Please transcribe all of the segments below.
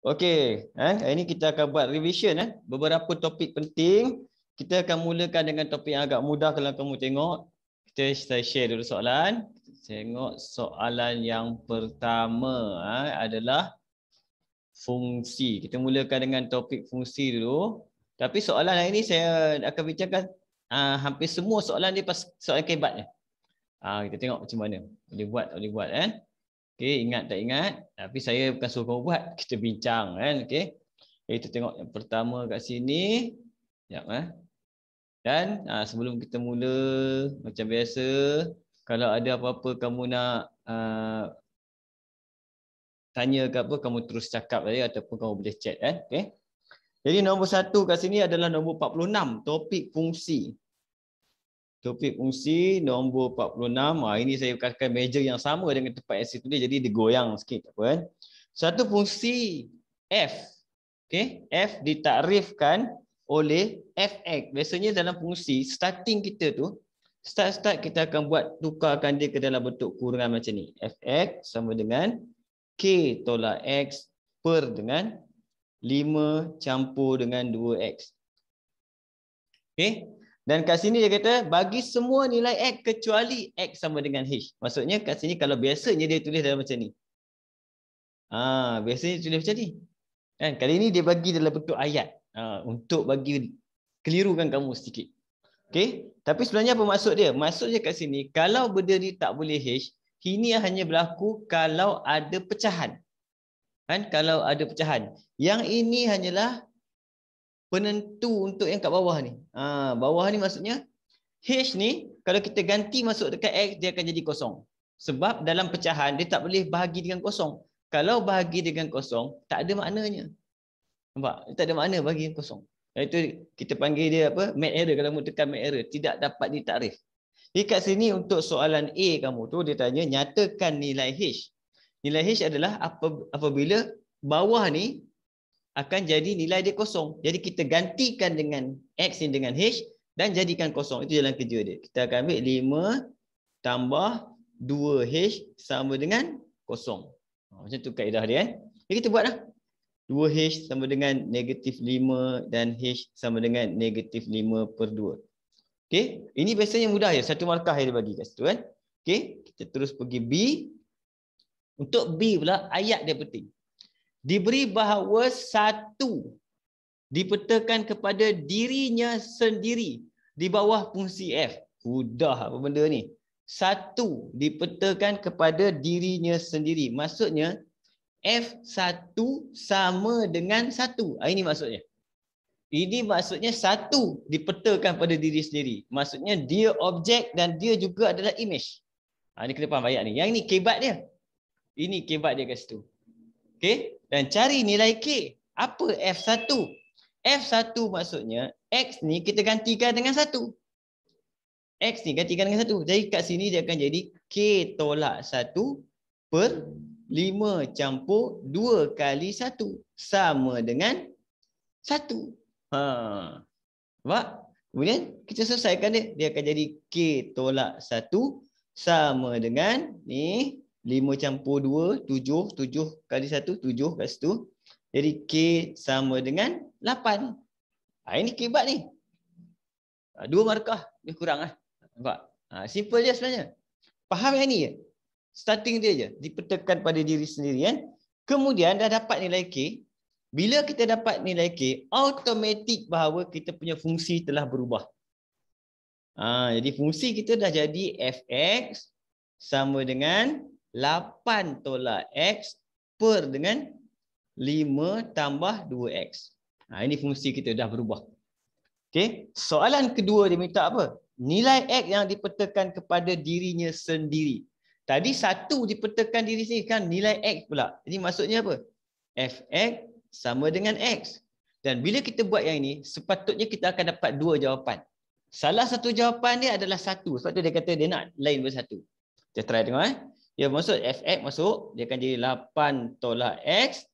Okey, hari ini kita akan buat revision beberapa topik penting. Kita akan mulakan dengan topik yang agak mudah kalau kamu tengok. Saya share dulu soalan. Tengok soalan yang pertama adalah fungsi. Kita mulakan dengan topik fungsi dulu. Tapi soalan hari ini saya akan bincangkan hampir semua soalan dia soalan kebatnya. Kita tengok macam mana. Boleh buat, boleh buat Okey, ingat tak ingat? Tapi saya bukan suruh kau buat, kita bincang okey. Kita tengok yang pertama kat sini. Sekejap Dan sebelum kita mula macam biasa, kalau ada apa-apa kamu nak tanya ke apa, kamu terus cakap saja ataupun kamu boleh chat okey. Jadi nombor 1 kat sini adalah nombor 46, topik fungsi. Topik fungsi nombor 46. Ini saya pakai meja yang sama dengan tempat SC tulis, jadi digoyang sikit tak apa Satu fungsi f. Okey, f ditakrifkan oleh fx. Biasanya dalam fungsi starting kita tu, start kita akan tukarkan dia ke dalam bentuk kurangan macam ni. Fx sama dengan k tolak x per dengan 5 campur dengan 2x. Okey. Dan kat sini dia kata bagi semua nilai x kecuali x sama dengan h. Maksudnya kat sini kalau biasanya dia tulis dalam macam ni. Biasanya dia tulis macam ni. Kali ini dia bagi dalam bentuk ayat. Untuk bagi kelirukan kamu sedikit. Okey. Tapi sebenarnya apa maksud dia? Maksudnya kat sini kalau benda ni tak boleh h, ini hanya berlaku kalau ada pecahan. Kalau ada pecahan. Yang ini hanyalah penentu untuk yang kat bawah ni. Bawah ni maksudnya H ni kalau kita ganti masuk dekat X, dia akan jadi kosong. Sebab dalam pecahan dia tak boleh bahagi dengan kosong. Kalau bahagi dengan kosong, tak ada maknanya. Nampak? Tak ada makna bahagi dengan kosong. Itu kita panggil dia apa? Mat error. Kalau kamu tekan mat error, tidak dapat ditakrif. Jadi kat sini untuk soalan A kamu tu, dia tanya nyatakan nilai H. Nilai H adalah apabila bawah ni akan jadi nilai dia kosong. Jadi kita gantikan dengan X ni dengan H dan jadikan kosong. Itu jalan kerja dia. Kita akan ambil 5 tambah 2H sama dengan kosong. Macam tu kaedah dia Jadi kita buat 2H sama dengan negatif 5 dan H sama dengan negatif 5 per 2. Okey, ini biasanya mudah ya. Satu markah yang dia bagi kat situ Okey, kita terus pergi B. Untuk B pula ayat dia penting. Diberi bahawa 1 dipetakan kepada dirinya sendiri di bawah fungsi f. Mudah apa benda ni? 1 dipetakan kepada dirinya sendiri. Maksudnya f1 sama dengan 1. Ini maksudnya. Ini maksudnya 1 dipetakan pada diri sendiri. Maksudnya dia objek dan dia juga adalah image. Ini kena faham ayat ni. Yang ni kebat dia. Ini kebat dia kat situ. Okey, dan cari nilai K. Apa F1? F1 maksudnya X ni kita gantikan dengan 1. X ni gantikan dengan 1. Jadi kat sini dia akan jadi K tolak 1 per 5 campur 2 kali 1 sama dengan 1. Nampak? Kemudian kita selesaikan dia. Dia akan jadi K tolak 1 sama dengan ni 5 campur 2, 7. 7 kali 1, 7 kat situ. Jadi K sama dengan 8. Ini kebat ni. 2 markah. Dia kurang Nampak? Simple je sebenarnya. Faham yang ni je. Starting dia je. Dipetakan pada diri sendiri Kemudian dah dapat nilai K. Bila kita dapat nilai K, automatik bahawa kita punya fungsi telah berubah. Jadi fungsi kita dah jadi fx sama dengan 8 tolak X per dengan 5 tambah 2X. Ini fungsi kita dah berubah. Okey, soalan kedua dia minta apa? Nilai X yang dipetakan kepada dirinya sendiri. Tadi 1 dipetakan diri sendiri kan nilai X pula. Jadi maksudnya apa? Fx sama dengan X. Dan bila kita buat yang ini, sepatutnya kita akan dapat 2 jawapan. Salah satu jawapan dia adalah 1. Sebab tu dia kata dia nak lain bersatu. Kita try tengok Ya, maksud fx masuk, dia akan jadi 8 tolak x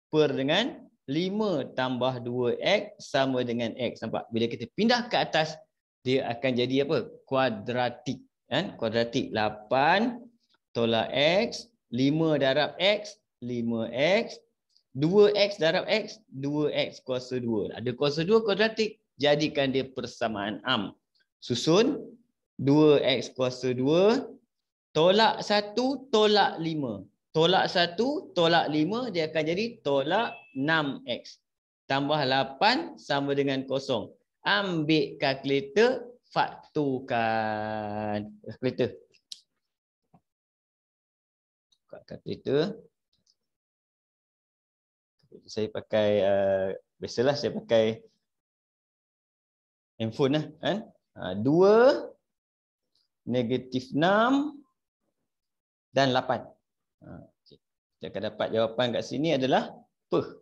per dengan 5 tambah 2x sama dengan x. Nampak? Bila kita pindah ke atas, dia akan jadi apa? Kuadratik. Kuadratik 8 tolak x, 5 darab x, 5x 2x darab x, 2x kuasa 2. Ada kuasa 2 kuadratik, jadikan dia persamaan am. Susun 2x kuasa 2, tolak 1, tolak 5. Tolak 1, tolak 5, dia akan jadi tolak 6x. Tambah 8 sama dengan 0. Ambil kalkulator, fakturkan. Kalkulator. Kalkulator. Saya pakai, biasalah saya pakai handphone lah. Kan? 2, negatif 6 dan 8. Okay. Kita akan dapat jawapan kat sini adalah apa?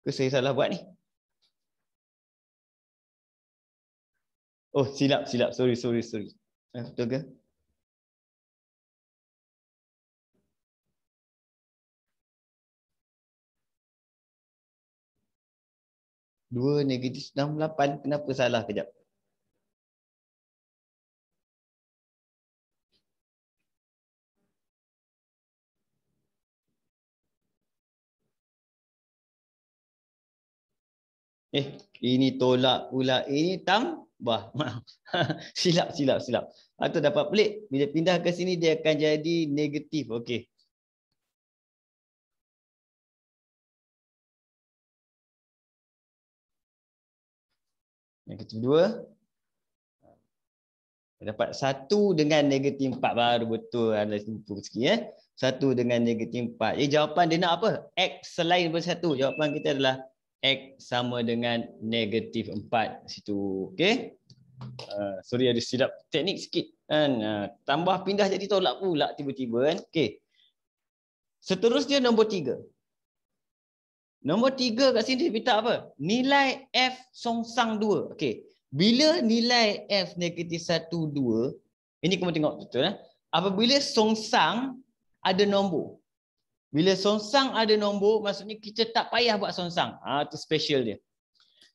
Ke saya salah buat ni? Oh, silap. Sorry. Betul ke? Dua negatif 6, 8. Kenapa salah kejap? Ini tolak pula. Ini tambah. Maaf. Silap. Atau dapat pelik. Bila pindah ke sini, dia akan jadi negatif. Okey. Negatif 2. Dapat 1 dengan negatif 4. Baru betul. Anda simpul sikit. 1 dengan negatif 4. Jawapan dia nak apa? X selain daripada 1. Jawapan kita adalah X sama dengan negatif 4 situ. Okey. Sorry ada silap teknik sikit kan. Tambah pindah jadi tolak pula tiba-tiba kan. Okey. Seterusnya nombor 3. Nombor 3 kat sini dia minta apa? Nilai F songsang 2. Okey. Bila nilai F negatif 1, 2, ini kamu tengok betul. Apabila songsang ada nombor. Bila songsang ada nombor, maksudnya kita tak payah buat songsang. Itu special dia.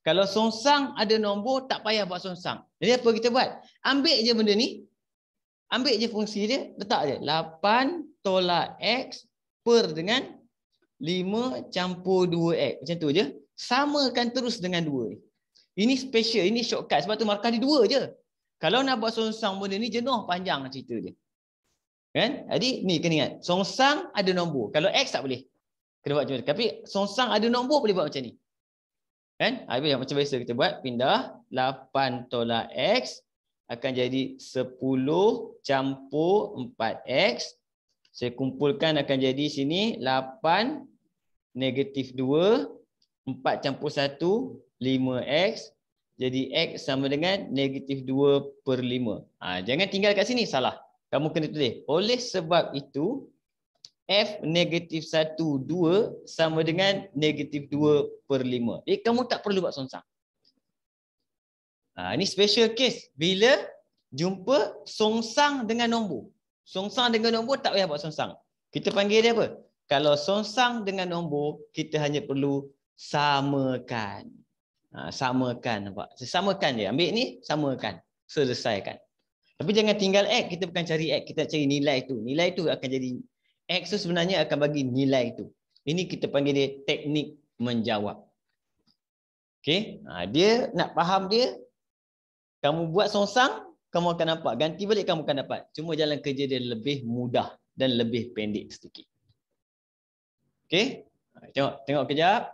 Kalau songsang ada nombor, tak payah buat songsang. Jadi apa kita buat? Ambil je benda ni. Ambil je fungsi dia, letak je. 8 tolak X per dengan 5 campur 2X. Macam tu je. Samakan terus dengan 2 ni. Ini special, ini shortcut. Sebab tu markah dia 2 je. Kalau nak buat songsang benda ni, jenuh panjang cerita dia. Kan? Jadi ni kena ingat. Songsang ada nombor. Kalau X tak boleh. Kena buat macam ni. Tapi songsang ada nombor boleh buat macam ni. Kan? Macam biasa kita buat. Pindah 8 tolak X akan jadi 10 campur 4X. Saya kumpulkan akan jadi sini 8 negatif 2. 4 campur 1 5X. Jadi X sama dengan negatif 2 per 5. Jangan tinggal kat sini. Salah. Kamu kena tulis. Oleh sebab itu, F negatif 1, 2 sama dengan negatif 2 per 5. Kamu tak perlu buat songsang. Ini special case. Bila jumpa songsang dengan nombor. Songsang dengan nombor tak payah buat songsang. Kita panggil dia apa? Kalau songsang dengan nombor, kita hanya perlu samakan. Samakan. Nampak? Samakan je. Ambil ni, samakan. Selesaikan. Tapi jangan tinggal X, kita bukan cari X, kita cari nilai itu. Nilai itu akan jadi, X itu sebenarnya akan bagi nilai itu. Ini kita panggil dia teknik menjawab. Okey, dia nak faham dia, kamu buat songsang, kamu akan nampak. Ganti balik kamu akan dapat. Cuma jalan kerja dia lebih mudah dan lebih pendek sedikit. Okey, tengok kejap.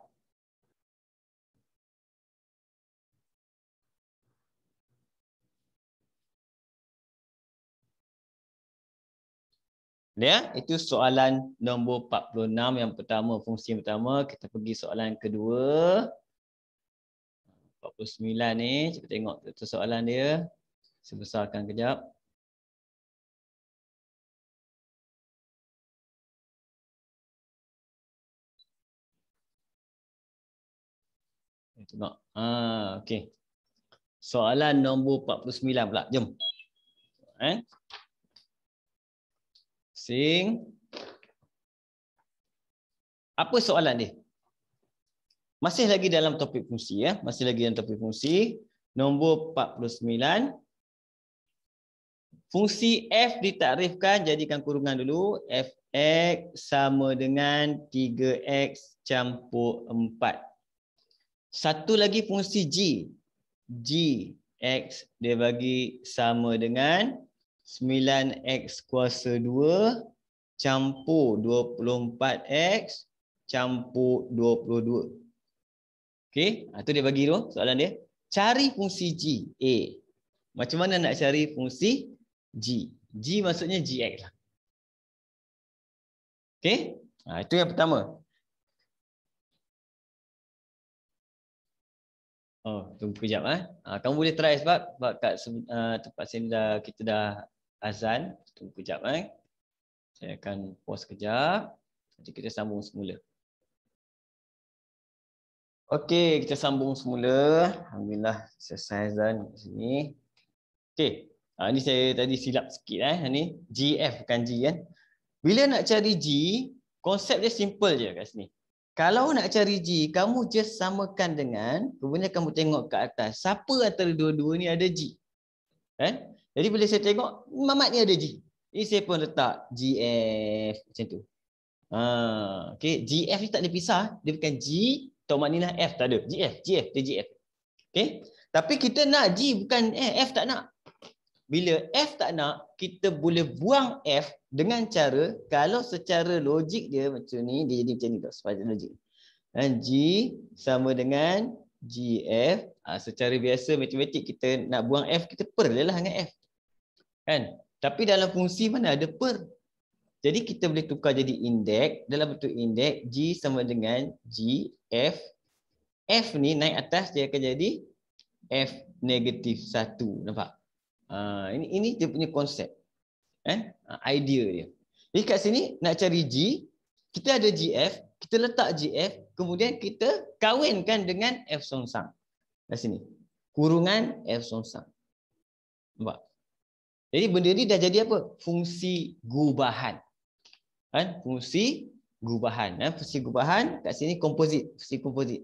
Ya, itu soalan nombor 46 yang pertama, fungsi yang pertama. Kita pergi soalan kedua. 49 ni, cuba tengok tu soalan dia. Saya besarkan kejap. Tengok. Okey. Soalan nombor 49 pula. Jom. Apa soalan dia? Masih lagi dalam topik fungsi ya. Masih lagi dalam topik fungsi. Nombor 49. Fungsi f ditakrifkan, jadikan kurungan dulu. Fx sama dengan 3x campur 4. Satu lagi fungsi g. G x dia bagi sama dengan 9x kuasa 2 campur 24x campur 22. Okey, itu dia bagi tu soalan dia. Cari fungsi g, A. Macam mana nak cari fungsi g? G maksudnya gx lah. Okey, itu yang pertama. Oh, tunggu kejap kamu boleh try sebab kat tempat sini kita dah azan. Tunggu kejap Saya akan pause kejap. Nanti kita sambung semula. Okey, kita sambung semula. Alhamdulillah selesai azan kat sini. Okey. Ni saya tadi silap sikit ni GF bukan G kan. Bila nak cari G, konsep dia simple je kat sini. Kalau nak cari G, kamu just samakan dengan, kemudian kamu tengok ke atas, siapa antara dua-dua ni ada G. Kan? Jadi bila saya tengok, Mamat ni ada G. Ini saya pun letak GF macam tu. Okay. GF ni tak ada pisah. Dia bukan G, Tok Makninah F tak ada. GF, dia GF. Okay. Tapi kita nak G bukan F tak nak. Bila F tak nak, kita boleh buang F dengan cara, kalau secara logik dia macam ni, dia jadi macam ni tau, secara logik. Dan G sama dengan GF. Secara biasa matematik kita nak buang F, kita per je lah dengan F. Kan? Tapi dalam fungsi mana ada per. Jadi kita boleh tukar jadi indeks. Dalam bentuk indeks, G sama dengan GF. F ni naik atas, dia akan jadi F negatif 1. Nampak? Ini dia punya konsep. Idea dia. Jadi kat sini nak cari G, kita ada GF, kita letak GF, kemudian kita kawinkan dengan F songsang. Kat sini. Kurungan F songsang. Nampak? Jadi benda ni dah jadi apa? Fungsi gubahan. Fungsi gubahan. Fungsi gubahan kat sini komposit. Fungsi komposit.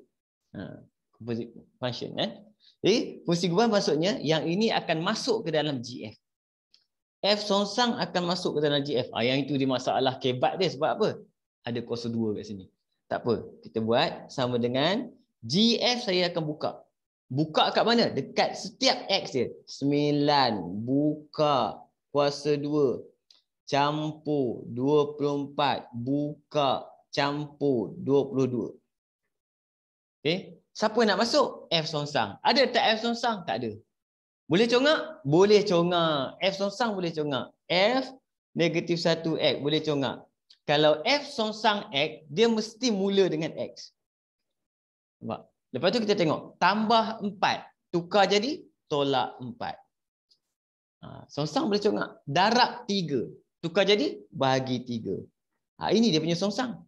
Composite function. Jadi fungsi gubahan maksudnya yang ini akan masuk ke dalam GF. F songsang akan masuk ke dalam GF. Yang itu dia masalah kebat dia sebab apa? Ada kuasa 2 kat sini. Tak apa. Kita buat sama dengan GF saya akan buka. Buka kat mana? Dekat setiap X dia. 9 buka kuasa 2 campur 24 buka campur 22. Okey. Siapa nak masuk? F songsang. Ada tak F songsang? Tak ada. Boleh congak? Boleh congak. F songsang boleh congak. F negatif 1X boleh congak. Kalau F songsang X, dia mesti mula dengan X. Nampak? Lepas tu kita tengok. Tambah 4. Tukar jadi tolak 4. Songsang boleh congak. Darab 3. Tukar jadi bahagi 3. Ini dia punya songsang.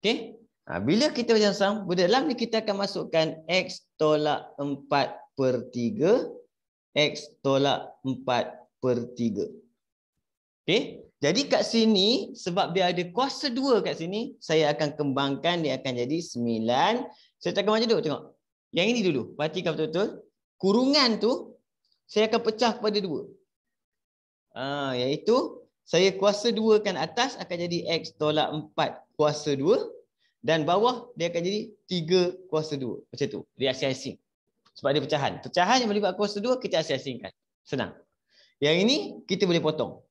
Okey? Bila kita macam songsang, dalam ni kita akan masukkan X tolak 4/3. X tolak 4/3. Okey? Jadi kat sini, sebab dia ada kuasa 2 kat sini, saya akan kembangkan, dia akan jadi 9. Saya tak kembang dulu, tengok. Yang ini dulu, perhatikan betul-betul. Kurungan tu, saya akan pecah kepada 2. Iaitu, saya kuasa 2 kan atas, akan jadi X tolak 4 kuasa 2. Dan bawah, dia akan jadi 3 kuasa 2. Macam tu, dia asing-asing. Sebab dia pecahan. Pecahan yang melibat kuasa 2, kita asing-asingkan. Senang. Yang ini, kita boleh potong.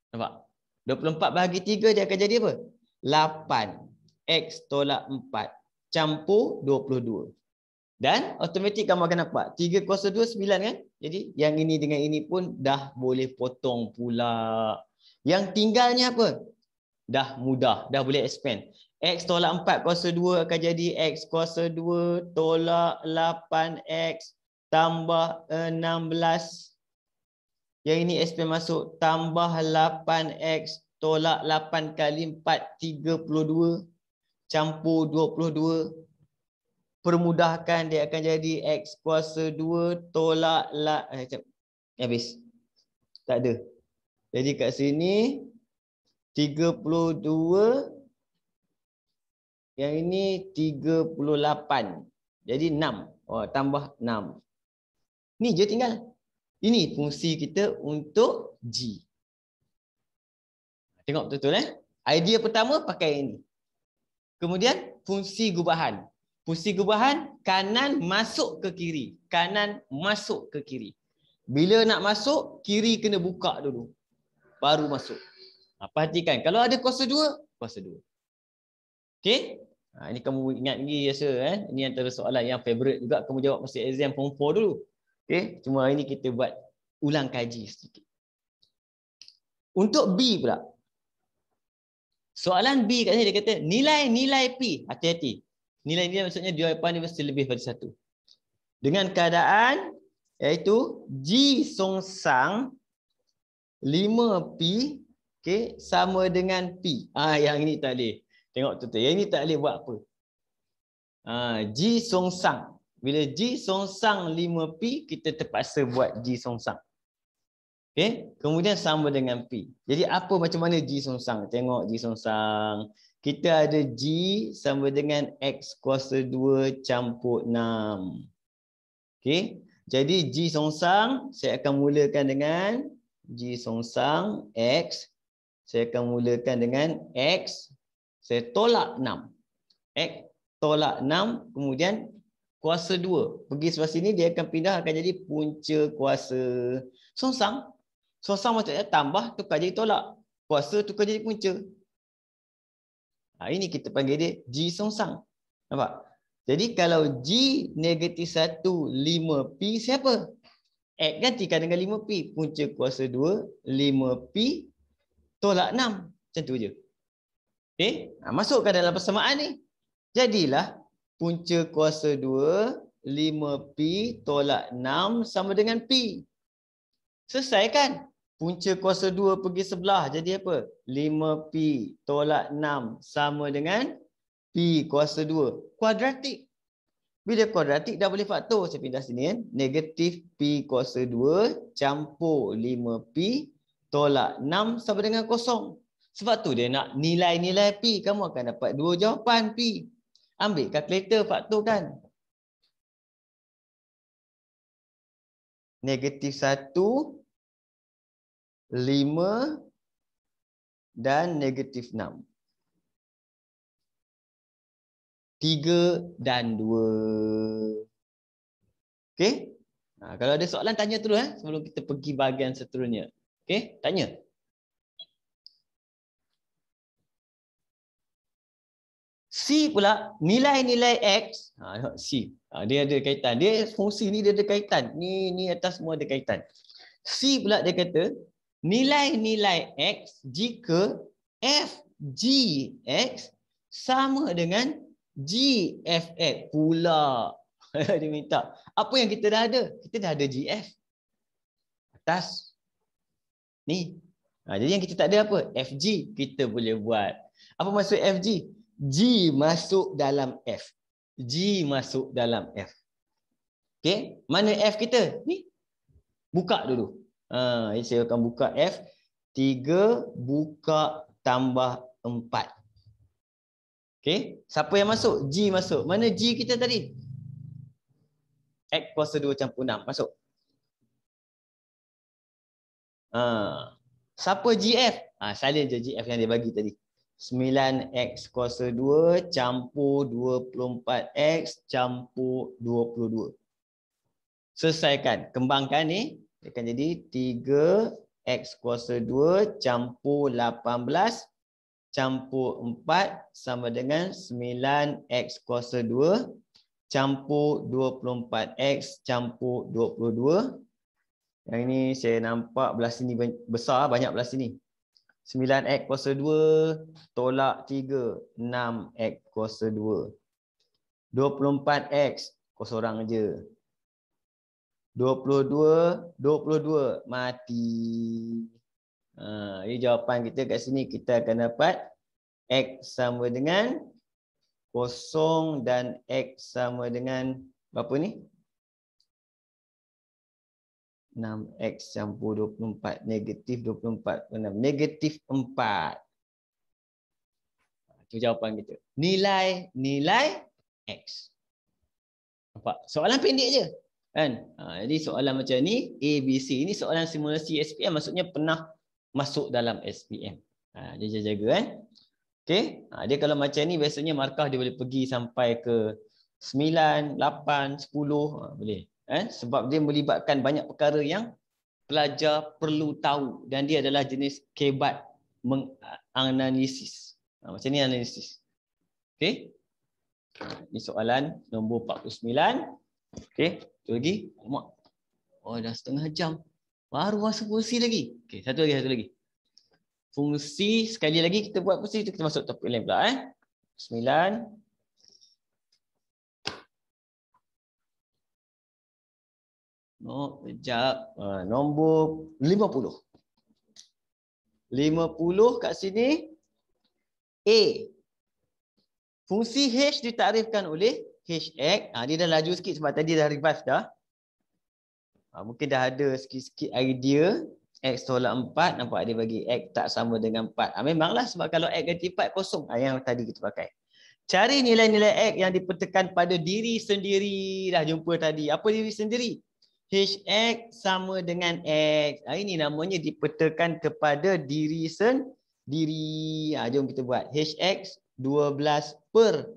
Nampak? 24 bahagi 3 dia akan jadi apa? 8. X tolak 4 campur 22. Dan automatik kamu akan nampak 3 kuasa 2 9 kan? Jadi yang ini dengan ini pun dah boleh potong pula. Yang tinggalnya apa? Dah mudah, dah boleh expand. X tolak 4 kuasa 2 akan jadi X kuasa 2 tolak 8X tambah 16. Yang ini expand masuk tambah 8X tolak 8 kali 4 32 campur 22. Permudahkan dia akan jadi X kuasa 2 tolak habis. Tak ada. Jadi kat sini 32. Yang ini 38. Jadi 6. Tambah 6. Ni je tinggal. Ini fungsi kita untuk G. Tengok betul-betul Idea pertama pakai ini. Kemudian fungsi gubahan. Fungsi gubahan kanan masuk ke kiri. Kanan masuk ke kiri. Bila nak masuk, kiri kena buka dulu. Baru masuk. Perhatikan. Kalau ada kuasa 2, kuasa 2. Okey? Ini kamu ingat lagi rasa Ini antara soalan yang favorite juga kamu jawab masa exam form 4 dulu. Okey? Cuma hari ni kita buat ulang kaji sedikit. Untuk B pula. Soalan B kat sini dia kata nilai-nilai P. Hati-hati. Nilai-nilai maksudnya jawapan dia mesti lebih pada 1. Dengan keadaan iaitu G songsang 5P sama dengan P. Yang ini tak boleh. Tengok tu. Yang ini tak boleh buat apa. G songsang. Bila G songsang 5P, kita terpaksa buat G songsang. Kemudian sama dengan P. Jadi apa macam mana G songsang? Tengok G songsang. Kita ada G sama dengan X kuasa 2 campur 6. Jadi G songsang saya akan mulakan dengan G songsang X. Saya akan mulakan dengan X. Saya tolak 6. X tolak 6. Kemudian kuasa 2. Pergi sebelah sini dia akan pindah akan jadi punca kuasa songsang. Songsang maksudnya tambah tukar jadi tolak. Kuasa tukar jadi punca. Ini kita panggil dia G songsang. Nampak? Jadi kalau G negatif 1, 5P siapa? X gantikan dengan 5P. Punca kuasa 2, 5P tolak 6. Macam tu je. Masukkan dalam persamaan ni. Jadilah punca kuasa 2, 5P tolak 6 sama dengan P. Selesai kan? Punca kuasa 2 pergi sebelah. Jadi apa? 5P tolak 6 sama dengan P kuasa 2. Kuadratik. Bila kuadratik dah boleh faktor. Saya pindah sini kan. Negatif P kuasa 2 campur 5P tolak 6 sama dengan kosong. Sebab tu dia nak nilai-nilai P. Kamu akan dapat 2 jawapan P. Ambil kalkulator faktorkan. Negatif 1, 5 dan negatif 6. 3 dan 2. Okey? Kalau ada soalan tanya terus sebelum kita pergi bahagian seterusnya. Okey? Tanya. C pula nilai-nilai X. C. Dia ada kaitan. Dia fungsi ni dia ada kaitan. Ni atas semua ada kaitan. C pula dia kata nilai-nilai X jika F G X sama dengan G F X pula. Dia minta. Apa yang kita dah ada? Kita dah ada GF. Atas. Ni. Jadi yang kita tak ada apa? FG. Kita boleh buat. Apa maksud FG? G masuk dalam F. G masuk dalam F. Okey. Mana F kita? Ni. Buka dulu. Saya akan buka F. 3 buka tambah 4. Okey. Siapa yang masuk? G masuk. Mana G kita tadi? X kuasa 2 campur 6. Masuk. Siapa GF? Salin je GF yang dia bagi tadi. 9X kuasa 2 campur 24X campur 22. Selesaikan. Kembangkan ni. Dia akan jadi 3X kuasa 2 campur 18 campur 4 sama dengan 9X kuasa 2 campur 24X campur 22. Yang ini saya nampak belah sini besar, banyak belah sini. 9X kuasa 2 tolak 3, 6X kuasa 2. 24X kosong je. 22 mati. Ini jawapan kita kat sini. Kita akan dapat X sama dengan 0 dan X sama dengan berapa ni? 6X campur 24. Negatif 24. Negatif 4. Itu jawapan kita. Nilai X. Nampak? Soalan pendek je. Kan? Jadi soalan macam ni, A, B, C. Ini soalan simulasi SPM, maksudnya pernah masuk dalam SPM. Dia jaga kan. Okey. Dia kalau macam ni biasanya markah dia boleh pergi sampai ke 9, 8, 10. Boleh. Sebab dia melibatkan banyak perkara yang pelajar perlu tahu. Dan dia adalah jenis kebat menganalisis. Macam ni analisis. Okey. Ini soalan nombor 49. Okey. Satu lagi. Oh, dah setengah jam. Baru masuk fungsi lagi. Okey, satu lagi. Fungsi, sekali lagi kita buat fungsi, kita masuk topik lain pula. 9. Sekejap. Nombor 50. 50 kat sini. A. Fungsi H ditarifkan oleh Hx. Dia dah laju sikit sebab tadi dah revise dah. Mungkin dah ada sikit-sikit idea. X tolak 4, nampak dia bagi X tak sama dengan 4. Memanglah sebab kalau X ganti 4, kosong. Yang tadi kita pakai. Cari nilai-nilai X yang dipetakan pada diri sendiri. Dah jumpa tadi. Apa diri sendiri? Hx sama dengan X. Ini namanya dipetakan kepada diri sendiri. Jom kita buat. Hx 12 per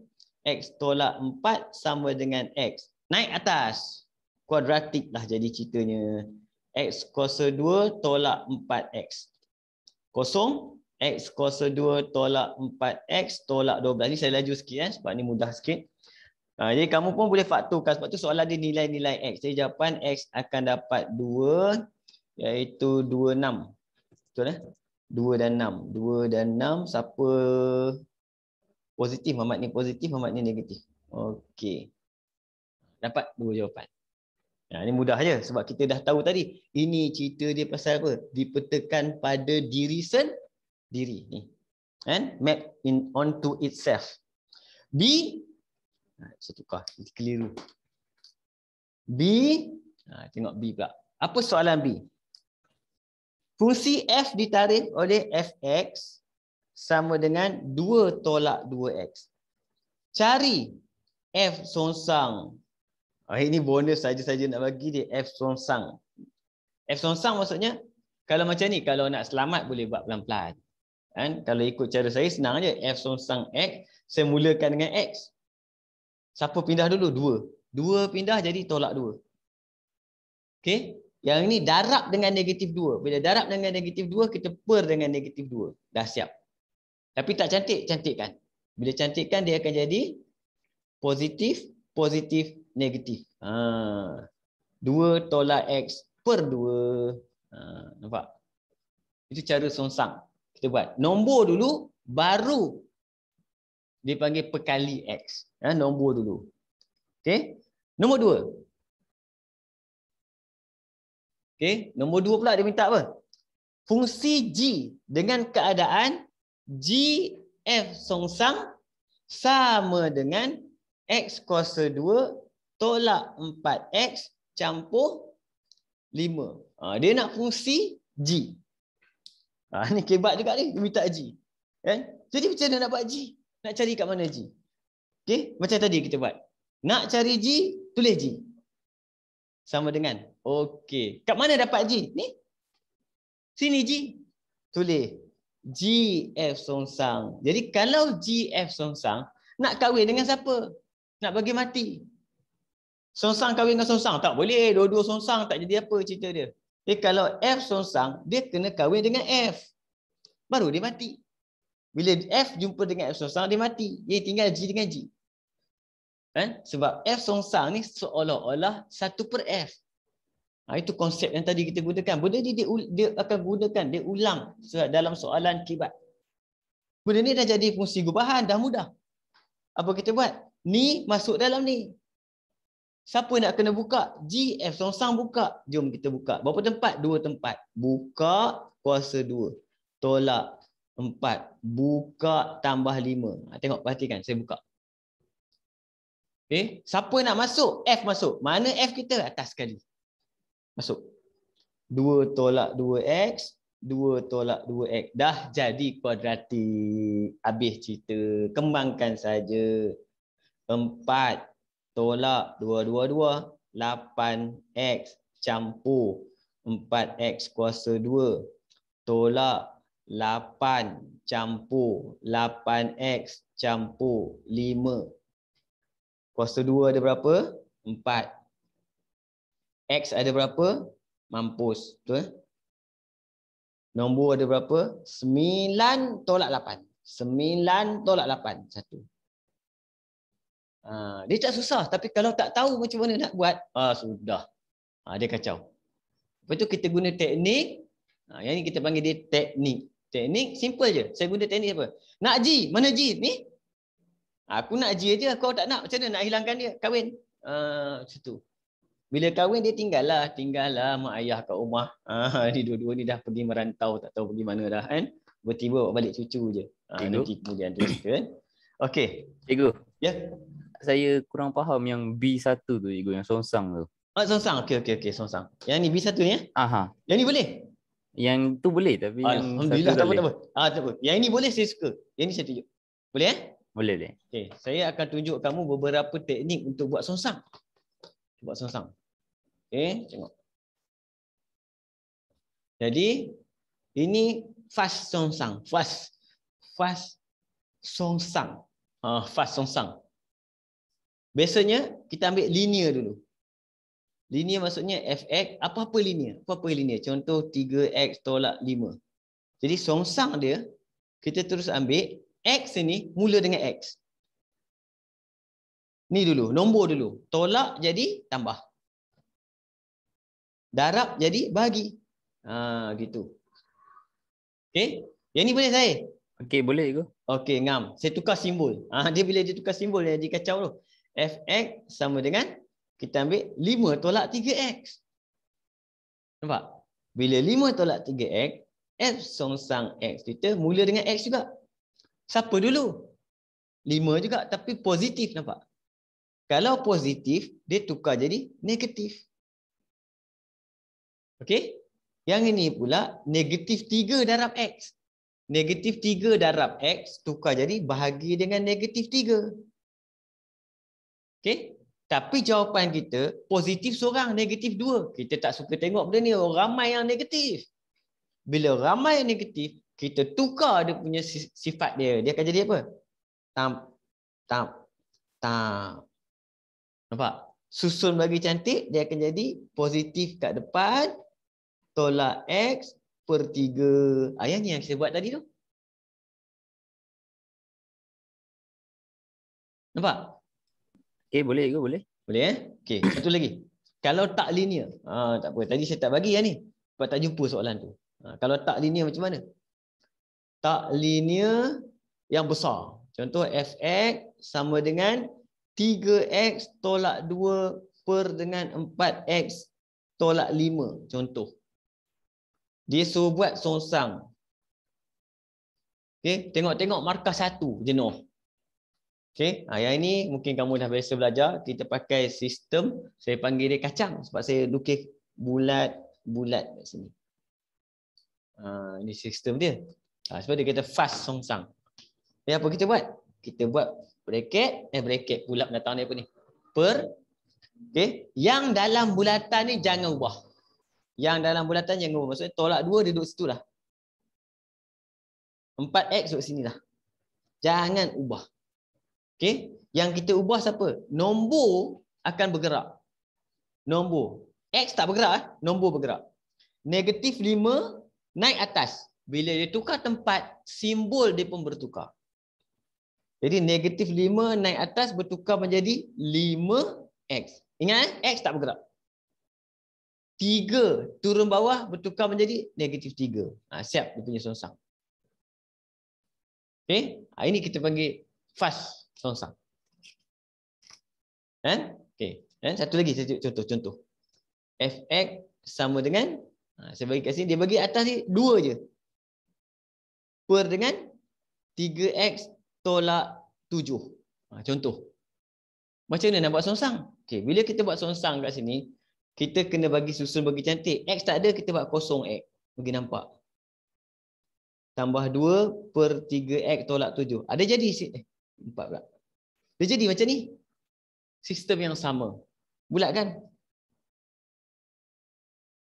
X tolak 4 sama dengan X. Naik atas. Kuadratik lah jadi ceritanya. X kuasa 2 tolak 4X. Kosong. X kuasa 2 tolak 4X tolak 12. Ni saya laju sikit sebab ni mudah sikit. Jadi kamu pun boleh fakturkan. Sebab tu soalan dia nilai-nilai X. Jadi jawapan X akan dapat 2 iaitu 26. Betul 2 dan 6. 2 dan 6 siapa positif? Muhammad ni positif, Muhammad ni negatif. Okey. Dapat 2 jawapan. Ini mudah je sebab kita dah tahu tadi. Ini cerita dia pasal apa? Dipetakan pada diri sendiri ni. And map in onto itself. B, saya tukar, keliru. B, tengok B pula. Apa soalan B? Fungsi F ditarif oleh Fx sama dengan 2 tolak 2x. Cari F songsang. Ini bonus saja-saja nak bagi dia F songsang. F songsang maksudnya kalau macam ni, kalau nak selamat boleh buat pelan-pelan. Kan? Kalau ikut cara saya senang aja. F songsang X, saya mulakan dengan X. Siapa pindah dulu? 2. 2 pindah jadi tolak 2. Okey? Yang ini darab dengan negatif 2. Bila darab dengan negatif 2, kita per dengan negatif 2. Dah siap. Tapi tak cantik, cantikkan. Bila cantikkan dia akan jadi positif, positif, negatif. 2 tolak X per 2. Nampak? Itu cara songsang. Kita buat. Nombor dulu, baru dipanggil perkali X. Nombor dulu. Okey. Nombor 2. Okey. Nombor 2 pula dia minta apa? Fungsi G dengan keadaan G F songsang sama dengan X kuasa 2 tolak 4X campur 5. Dia nak fungsi G. Ni kebat juga ni. Dia minta G. Kan? Jadi macam mana nak buat G? Nak cari kat mana G? Okay? Macam tadi kita buat. Nak cari G, tulis G. Sama dengan. Okey. Kat mana dapat G? Ni. Sini G. Tulis. GF songsang. Jadi kalau GF songsang, nak kahwin dengan siapa? Nak bagi mati. Songsang kahwin dengan songsang. Tak boleh. Dua-dua songsang tak jadi apa cerita dia. Jadi kalau F songsang, dia kena kahwin dengan F. Baru dia mati. Bila F jumpa dengan F songsang, dia mati. Dia tinggal G dengan G. Sebab F songsang ni seolah-olah 1 per F. Itu konsep yang tadi kita gunakan. Benda ni dia akan gunakan, dia ulang dalam soalan kibat. Benda ni dah jadi fungsi gubahan, dah mudah. Apa kita buat? Ni masuk dalam ni. Siapa nak kena buka? G, F songsang buka. Jom kita buka. Berapa tempat? 2 tempat. Buka kuasa 2. Tolak 4. Buka tambah 5. Tengok, perhatikan. Saya buka. Okay. Siapa nak masuk? F masuk. Mana F kita? Atas sekali. Masuk. 2 tolak 2X. 2 tolak 2X. Dah jadi kuadratik. Habis cerita. Kembangkan saja. 4 tolak 2, 2, 2. 8X campur 4X kuasa 2 tolak 8 campur 8X campur 5. Kuasa 2 ada berapa? 4. X ada berapa? Mampus. Betul? Nombor ada berapa? 9 tolak 8. 9 tolak 8. 1. Dia tak susah. Tapi kalau tak tahu macam mana nak buat, sudah. Dia kacau. Lepas tu kita guna teknik. Yang ni kita panggil dia teknik. Teknik simple je. Saya guna teknik apa? Nak G. Mana G? Ni? Aku nak G je. Kau tak nak. Macam mana nak hilangkan dia? Kahwin. Macam tu. Bila kahwin dia tinggallah mak ayah kat rumah. Ni dua-dua ni dah pergi merantau, tak tahu pergi mana dah kan. Tiba-tiba bawa balik cucu je. Nanti kemudian tu cerita kan. Okey. Cikgu. Ya. Saya kurang faham yang B1 tu cikgu, yang songsang tu. Songsang. Okey songsang. Yang ni B1 ni ya? Yang ni boleh? Yang tu boleh tapi yang Alhamdulillah satu tak apa. Tak apa. Yang ini boleh saya suka. Yang ni saya tunjuk. Boleh Boleh. Okey, saya akan tunjuk kamu beberapa teknik untuk buat songsang. Buat songsang. Okey, tengok. Jadi ini fast songsang. Fast songsang. Fast songsang. Biasanya kita ambil linear dulu. Linear maksudnya fx, apa-apa linear. Apa-apa linear. Contoh 3x tolak 5. Jadi songsang dia, kita terus ambil x ini mula dengan x. Ni dulu, nombor dulu. Tolak jadi tambah. Darab jadi bahagi. Gitu. Okey. Yang ni boleh saya? Okey, boleh cikgu. Okey, ngam. Saya tukar simbol. Dia bila dia tukar simbol dia jadi kacau tu. Fx sama dengan kita ambil 5 tolak 3x. Nampak? Bila 5 tolak 3x, f songsang x kita mula dengan x juga. Siapa dulu? 5 juga tapi positif, nampak? Kalau positif, dia tukar jadi negatif. Okey? Yang ini pula negatif 3 darab x. Negatif 3 darab x tukar jadi bahagi dengan negatif 3. Okey? Tapi jawapan kita positif seorang, negatif 2. Kita tak suka tengok benda ni, ramai yang negatif. Bila ramai yang negatif, kita tukar dia punya sifat dia. Dia akan jadi apa? Tam. Nampak? Susun bagi cantik, dia akan jadi positif kat depan, tolak x per 3. Yang ni yang saya buat tadi tu. Nampak? Okey, boleh cikgu, boleh. Boleh Okey, satu lagi. Kalau tak linear. Tak apa. Tadi saya tak bagi yang ni. Sebab tak jumpa soalan tu. Kalau tak linear macam mana? Tak linear yang besar. Contoh fx sama dengan 3x tolak 2 per dengan 4x tolak 5. Contoh. Dia suruh buat songsang. Okey, tengok-tengok markah 1 jenuh. Okey, yang ini mungkin kamu dah biasa belajar. Kita pakai sistem, saya panggil dia kacang sebab saya lukis bulat-bulat kat sini. Ini sistem dia. Sebab dia kata fast songsang. Apa kita buat? Kita buat bracket pula pendatang ni apa ni? Per. Okey, yang dalam bulatan ni jangan ubah. Yang dalam bulatan jangan ubah. Maksudnya tolak 2 dia duduk situ lah. 4x duduk sini lah. Jangan ubah. Okey, yang kita ubah siapa? Nombor akan bergerak. Nombor. X tak bergerak, nombor bergerak. Negatif 5 naik atas. Bila dia tukar tempat, simbol dia pun bertukar. Jadi negatif 5 naik atas bertukar menjadi 5x. Ingat x tak bergerak. 3 turun bawah bertukar menjadi negatif 3. Siap dia punya songsang. Okey, ini kita panggil fast songsang. Okey. Satu lagi saya contoh. Fx sama dengan saya bagi kat sini, dia bagi atas ni 2 je. Per dengan 3x tolak 7. Contoh. Macam mana nak buat songsang? Okey, bila kita buat songsang kat sini, kita kena bagi susun bagi cantik. X tak ada, kita buat kosong x. Bagi nampak. Tambah 2 per 3x tolak 7. Ada jadi 4 pula. Dia jadi macam ni. Sistem yang sama. Bulat kan?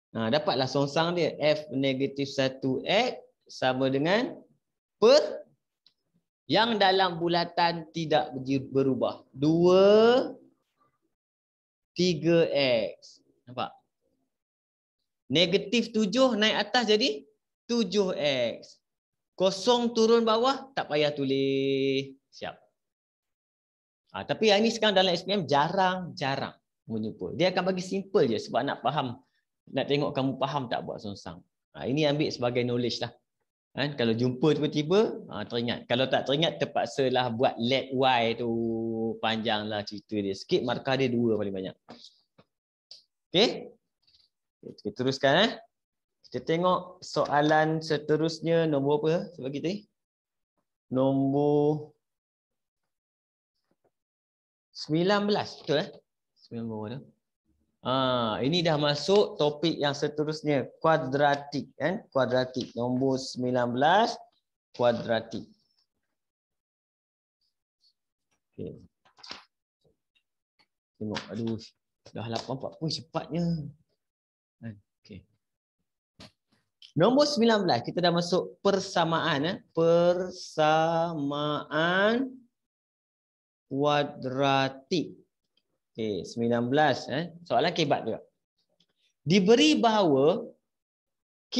Dapatlah songsang dia. F negatif 1X sama dengan per yang dalam bulatan tidak berubah. 2, 3X. Nampak? Negatif 7 naik atas jadi 7X. Kosong turun bawah, tak payah tulis. Siap. Tapi yang ini sekarang dalam SPM jarang menjumpa. Dia akan bagi simple je sebab nak faham. Nak tengok kamu faham tak buat songsang. Ini ambil sebagai knowledge lah. Kalau jumpa tiba-tiba, teringat. Kalau tak teringat, terpaksalah buat let Y tu. Panjanglah cerita dia. Sikit markah dia 2 paling banyak. Okey? Kita teruskan. Kita tengok soalan seterusnya. Nombor apa sebab kita ni? Nombor 19. Betul 19 tu. Ini dah masuk topik yang seterusnya, kuadratik kan? Kuadratik nombor 19, kuadratik. Okey. Tengok, aduh, dah 8:40 cepatnya. Okey. Nombor 19 kita dah masuk persamaan persamaan kuadratik. Okey, 19 soalan kebat juga. Diberi bahawa K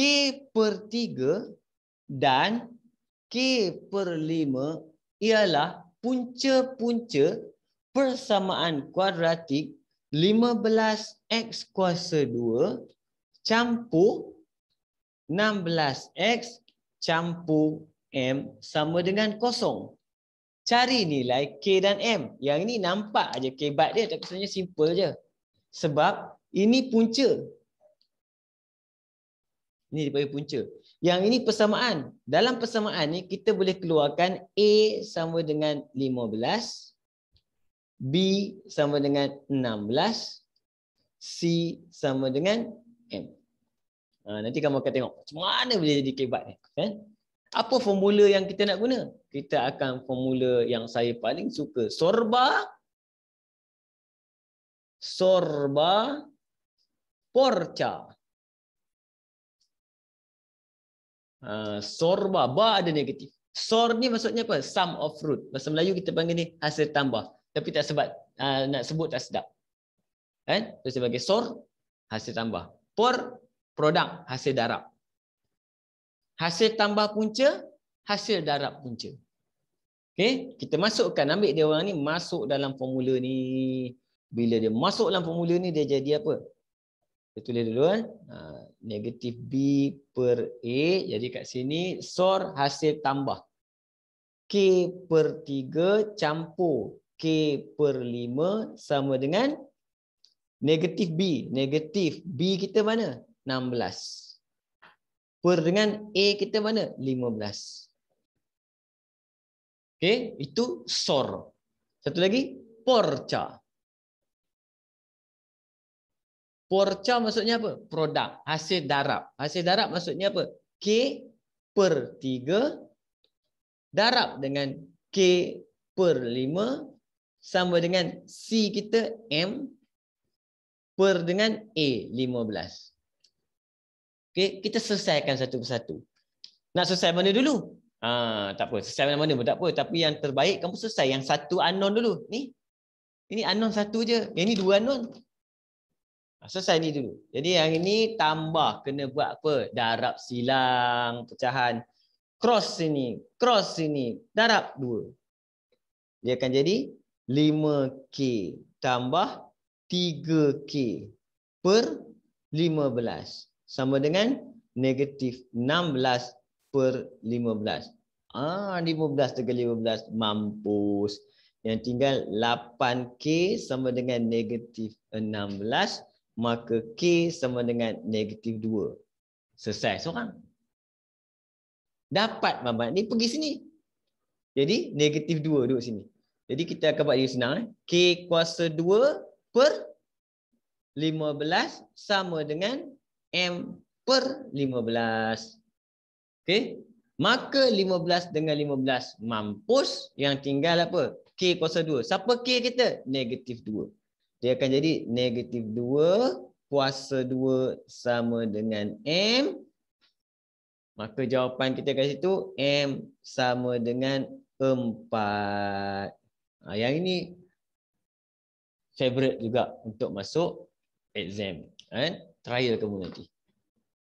per 3 dan K per 5 ialah punca-punca persamaan kuadratik 15x kuasa 2 campur 16x campur M sama dengan 0. Cari nilai K dan M. Yang ini nampak aja kebat dia, tapi sebenarnya simple je. Sebab ini punca. Ini dipanggil punca. Yang ini persamaan. Dalam persamaan ni kita boleh keluarkan A sama dengan 15, B sama dengan 16, C sama dengan M. Nanti kamu akan tengok macam mana boleh jadi kebat ni. Apa formula yang kita nak guna? Kita akan formula yang saya paling suka. Sorba porca. Sorba, ba ada negatif. Sor ni maksudnya apa? Sum of root. Bahasa Melayu kita panggil ni hasil tambah. Tapi tak sebab nak sebut tak sedap. Itu sebagai sor, hasil tambah. Por, produk, hasil darab. Hasil tambah punca, hasil darab punca. Okey, kita masukkan, ambil dia orang ni masuk dalam formula ni. Bila dia masuk dalam formula ni dia jadi apa? Kita tulis dulu negatif B per A. Jadi kat sini sor hasil tambah. K per 3 campur K per 5 sama dengan negatif B. Negatif B kita mana? 16. Per dengan A kita mana? 15. Okey, itu sor. Satu lagi, porca. Porca maksudnya apa? Produk, hasil darab. Hasil darab maksudnya apa? K per 3 darab dengan K per 5 sama dengan C kita M per dengan A 15. Okey, kita selesaikan satu persatu. Nak selesai mana dulu? Tak apa, selesai mana pun tak apa. Tapi yang terbaik kamu selesai yang satu unknown dulu. Ini unknown satu je. Yang ni 2 unknown. Selesai ni dulu. Jadi yang ini tambah, kena buat apa? Darab silang, pecahan. Cross sini, darab 2. Dia akan jadi 5K tambah 3K per 15. Sama dengan negatif 16 per 15. 15 dengan 15 mampus. Yang tinggal 8K sama dengan negatif 16. Maka K sama dengan negatif 2. Selesai seorang. Dapat Mamat ni pergi sini. Jadi negatif 2 duduk sini. Jadi kita akan buat dia senang. K kuasa 2 per 15 sama dengan M per 15. Okey. Maka 15 dengan 15 mampus. Yang tinggal apa? K kuasa 2. Siapa K kita? Negatif 2. Dia akan jadi negatif 2 kuasa 2 sama dengan M. Maka jawapan kita kat situ M sama dengan 4. Yang ini favorite juga untuk masuk exam. Trial kamu nanti.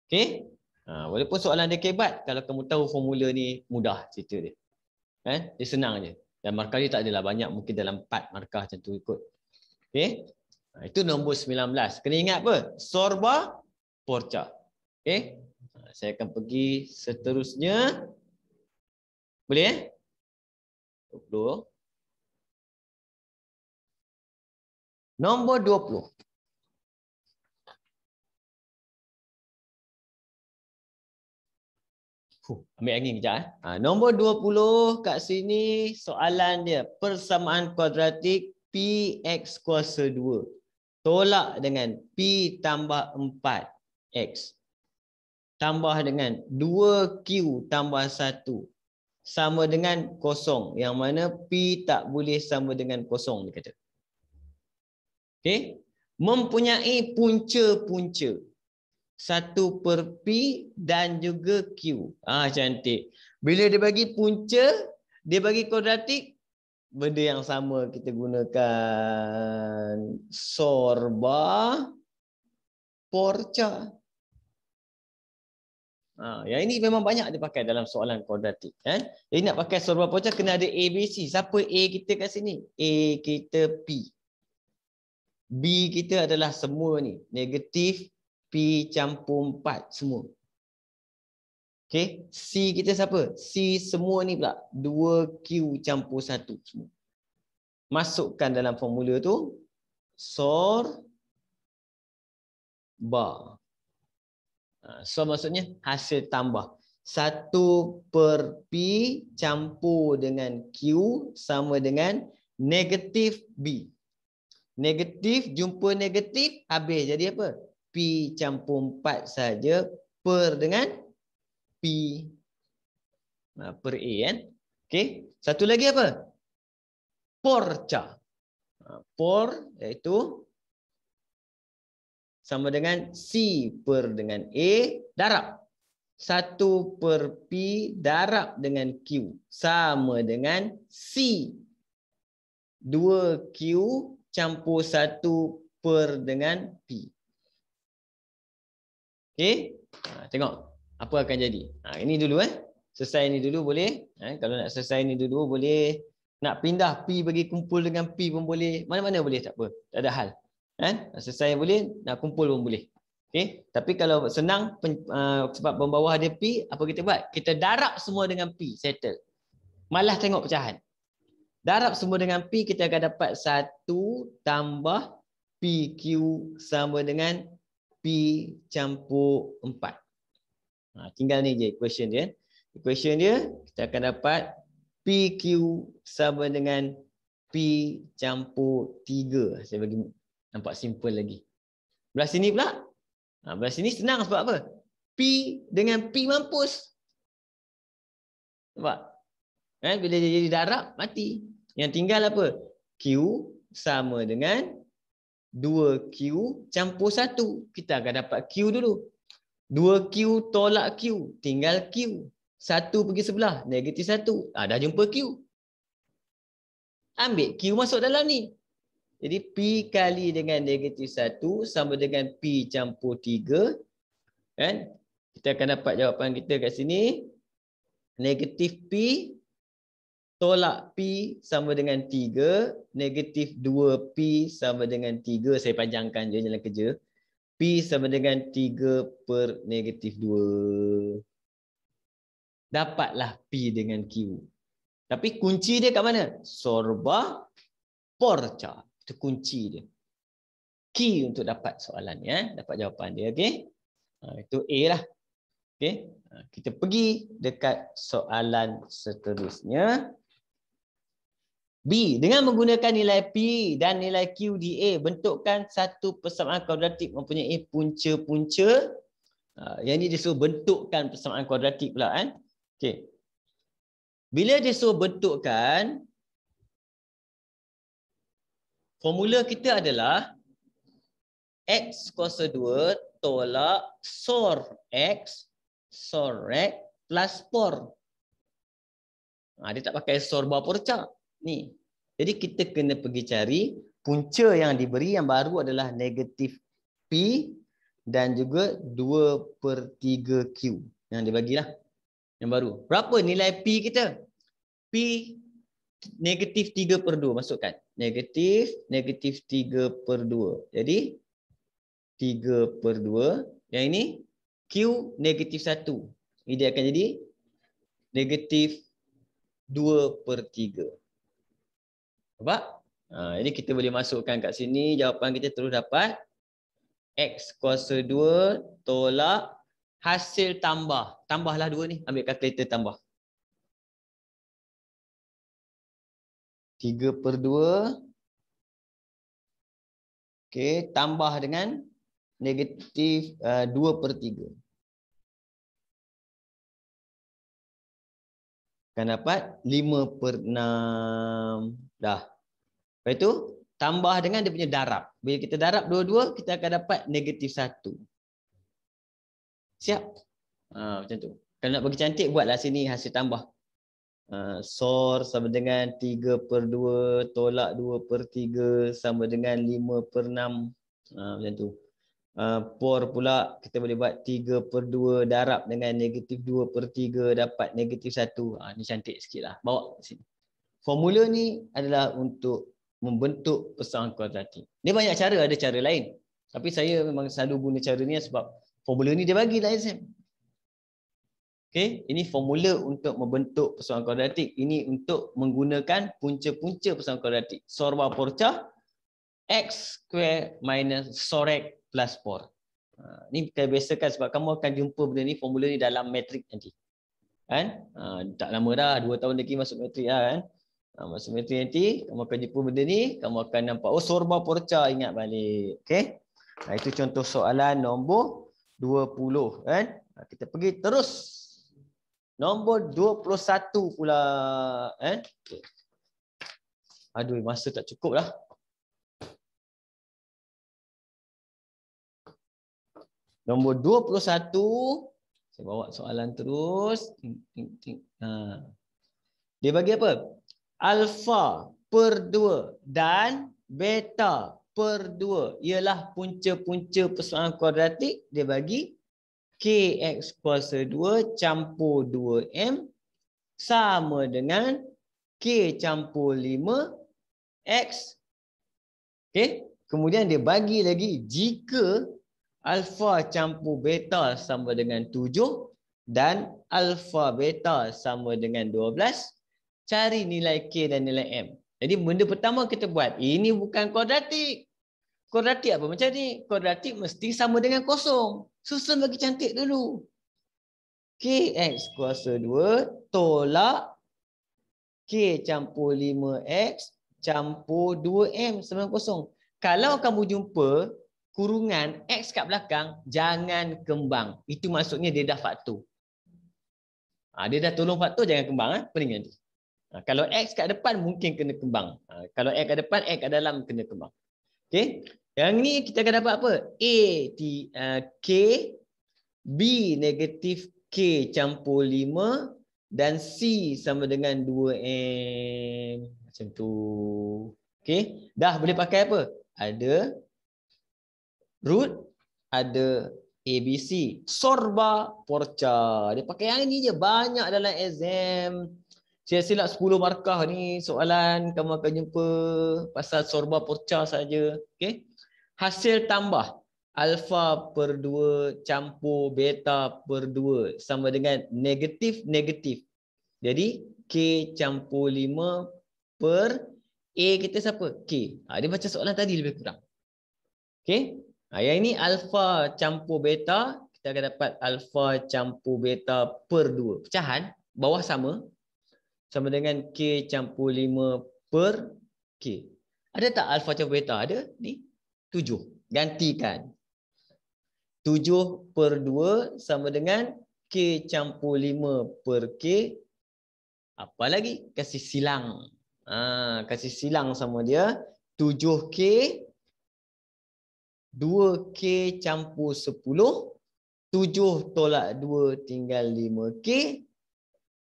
Okay? Walaupun soalan dia kebat, kalau kamu tahu formula ni mudah cerita dia. Dia senang je. Dan markah dia tak adalah banyak, mungkin dalam 4 markah macam tu ikut. Okay? Itu nombor 19. Kena ingat apa? Sorba, Porca. Okay? Saya akan pergi seterusnya. Boleh? 20. Nombor 20. Ambil angin kejap. Nombor 20 kat sini soalan dia. Persamaan kuadratik Px kuasa 2. Tolak dengan P tambah 4x. Tambah dengan 2Q tambah 1. Sama dengan kosong. Yang mana P tak boleh sama dengan kosong, dia kata. Okay. Mempunyai punca-punca. 1/P dan juga Q. Cantik. Bila dia bagi punca, dia bagi kuadratik, benda yang sama kita gunakan sorba, porca. Yang ini memang banyak dipakai dalam soalan kuadratik. Jadi nak pakai sorba porca kena ada ABC. Siapa A kita kat sini? A kita P. B kita adalah semua ni. Negatif P campur 4 semua. Okay. C kita siapa? C semua ni pula. 2Q campur 1 semua. Masukkan dalam formula tu. Sorba. So maksudnya hasil tambah. 1/P campur dengan Q sama dengan negatif B. Negatif jumpa negatif habis jadi apa? P campur 4 saja per dengan P per A kan. Okey, satu lagi apa? Porca. Por iaitu sama dengan C per dengan A darab 1/P darab dengan Q sama dengan C 2Q campur 1 per dengan P. Okey, tengok apa akan jadi. Ini dulu selesai ni dulu boleh. Kalau nak selesai ni dulu boleh. Nak pindah P bagi kumpul dengan P pun boleh. Mana-mana boleh, tak apa. Tak ada hal. Nak selesai boleh, nak kumpul pun boleh. Okey, tapi kalau senang sebab bawah ada P, apa kita buat? Kita darab semua dengan P, settle. Malah tengok pecahan. Darab semua dengan P, kita akan dapat 1 tambah PQ sama dengan P campur 4. Tinggal ni je equation dia. Equation dia, kita akan dapat PQ sama dengan P campur 3. Saya bagi nampak simple lagi. Belah sini pula. Belah sini senang sebab apa? P dengan P mampus. Nampak? Bila dia jadi darab, mati. Yang tinggal apa? Q sama dengan 2Q campur 1. Kita akan dapat Q dulu. 2Q tolak Q. Tinggal Q. 1 pergi sebelah. Negatif 1. Dah jumpa Q. Ambil Q masuk dalam ni. Jadi P kali dengan negatif 1 sama dengan P campur 3. Kita akan dapat jawapan kita kat sini. Negatif P tolak P sama dengan 3. Negatif 2P sama dengan 3. Saya panjangkan je jalan kerja. P sama dengan 3 per negatif 2. Dapatlah P dengan Q. Tapi kunci dia kat mana? Sorba porca. Itu kunci dia. Key untuk dapat soalan ni. Dapat jawapan dia. Okay? Itu A lah. Okay? Kita pergi dekat soalan seterusnya. B. Dengan menggunakan nilai P dan nilai Q di A, bentukkan satu persamaan kuadratik mempunyai punca-punca. Yang ini dia suruh bentukkan persamaan kuadratik pula. Okay. Bila dia suruh bentukkan, formula kita adalah X kuasa 2 tolak SOR X plus POR. Dia tak pakai SOR bawah porca. Ni. Jadi kita kena pergi cari punca yang diberi yang baru adalah negatif P dan juga 2/3Q. Yang dibagilah. Yang baru. Berapa nilai P kita? P negatif 3/2 masukkan. Negatif 3/2. Jadi 3/2. Yang ini Q negatif 1. Ini dia akan jadi negatif 2/3. Nampak? Jadi kita boleh masukkan kat sini. Jawapan kita terus dapat X kuasa 2 tolak hasil tambah. Tambahlah 2 ni. Ambil kalkulator tambah. 3/2. Okey, tambah dengan negatif 2/3. Akan dapat 5/6. Dah. Lepas tu, tambah dengan dia punya darab. Bila kita darab dua-dua, kita akan dapat negatif 1. Siap? Macam tu. Kalau nak bagi cantik, buatlah sini hasil tambah. SOR sama dengan 3/2 tolak 2/3 sama dengan 5/6. Macam tu. POR pula kita boleh buat 3/2 darab dengan negatif 2/3 dapat negatif 1. Ni cantik sikit lah. Bawa ke sini. Formula ni adalah untuk membentuk pesangon kuadratik. Dia banyak cara, ada cara lain. Tapi saya memang selalu guna cara ni sebab formula ni dia bagi lah exam. Okey, ini formula untuk membentuk persoalan kuadratik. Ini untuk menggunakan punca-punca persoalan kuadratik. SOR bawah porca X square minus SOR X plus POR. Ni kita biasakan sebab kamu akan jumpa benda ni, formula ni dalam matrik nanti. Kan? Tak lama dah, 2 tahun lagi masuk matrik lah kan. Masuk matrik nanti, kamu akan jumpa benda ni, kamu akan nampak, oh SOR bawah porca, ingat balik. Okey? Itu contoh soalan nombor 20 kan. Kita pergi terus. Nombor 21 pula. Aduh, masa tak cukup lah. Nombor 21. Saya bawa soalan terus. Dia bagi apa? Alpha per 2 dan beta per 2 ialah punca-punca persoalan kuadratik. Dia bagi Kx kuasa 2 campur 2M sama dengan K campur 5X. Okey. Kemudian dia bagi lagi jika alfa campur beta sama dengan 7 dan alfa beta sama dengan 12, cari nilai K dan nilai M. Jadi benda pertama kita buat, ini bukan kuadratik. Kuadratik apa macam ni? Kuadratik mesti sama dengan kosong. Susun bagi cantik dulu. Kx kuasa 2 tolak K campur 5X campur 2M sama dengan kosong. Kalau kamu jumpa kurungan X kat belakang, jangan kembang. Itu maksudnya dia dah faktor. Dia dah tolong faktor, jangan kembang. Pening nanti. Kalau X kat depan, mungkin kena kembang. Kalau X kat depan, X kat dalam kena kembang. Okey. Yang ni kita akan dapat apa? K, B negatif K campur 5 dan C sama dengan 2M. Macam tu. Okey. Dah boleh pakai apa? Ada root, ada ABC. Sorba porca. Dia pakai yang ni je. Banyak dalam exam. Silap 10 markah ni soalan kamu akan jumpa pasal sorba porca saja. Okey. Hasil tambah alfa per 2 campur beta per 2 sama dengan negatif. Jadi K campur 5 per A kita siapa? K. Dia baca soalan tadi lebih kurang. Okey. Yang ini alfa campur beta, kita akan dapat alfa campur beta per 2. Pecahan bawah sama dengan K campur 5 per K. Ada tak alfa campur beta? Ada ni. 7. Gantikan. 7 per 2 sama dengan K campur 5 per K. Apa lagi? Kasih silang. Kasih silang sama dia. 7K 2K campur 10. 7 tolak 2 tinggal 5K.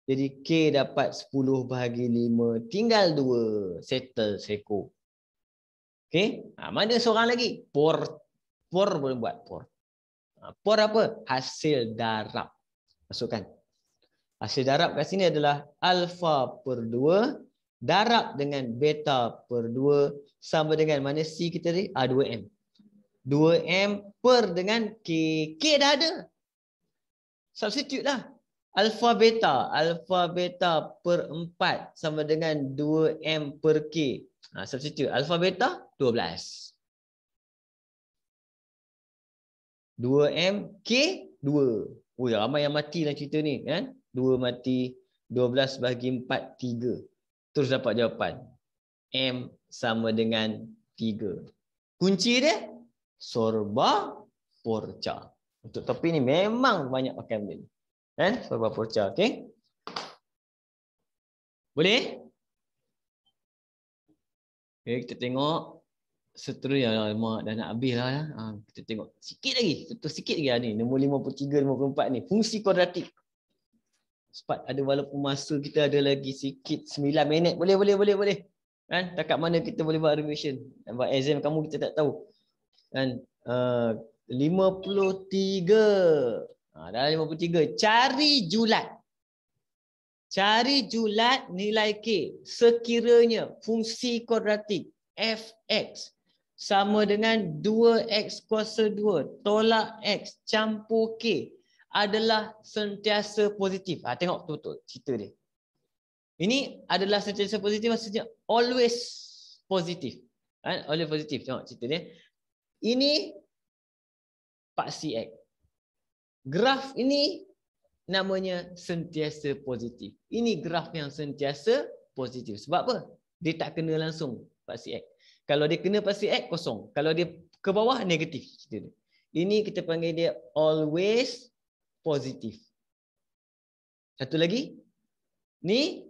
Jadi K dapat 10 bahagi 5 tinggal 2. Settle seko. Okey. Mana seorang lagi? Por boleh buat por. Por apa? Hasil darab. Masukkan. Hasil darab kat sini adalah alfa per 2 darab dengan beta per 2 sama dengan mana C kita tadi? 2M. 2M per dengan K. K dah ada. Substitute lah. Alfa beta per 4 sama dengan 2M per K. Substitute. Alfa beta 12. 2M K 2. Oh, ramai yang mati dalam cerita ni kan. 2 mati, 12 bagi 4 3. Terus dapat jawapan. M sama dengan 3. Kunci dia sorba porca. Untuk topik ni memang banyak pakai benda ni. Kan? Sorba porca, okey? Boleh? Okay, kita tengok seterusnya. Mak dah nak habis lah. Kita tengok sikit lagi. Tutup sikit lagi ni. Nombor 53, 54 ni. Fungsi kuadratik. Cepat ada walaupun masa kita ada lagi sikit 9 minit. Boleh. Kan? Takat mana kita boleh buat revision. Buat exam kamu kita tak tahu. Kan? 53. Dah 53. Cari julat nilai K sekiranya fungsi kuadratik fx sama dengan 2x kuasa 2 tolak x campur K adalah sentiasa positif. Tengok betul-betul cerita dia. Ini adalah sentiasa positif maksudnya always positif. Always positif. Tengok cerita dia. Ini paksi X. Graf ini namanya sentiasa positif. Ini graf yang sentiasa positif. Sebab apa? Dia tak kena langsung paksi X. Kalau dia kena paksi X, kosong. Kalau dia ke bawah, negatif. Ini kita panggil dia always positif. Satu lagi. Ni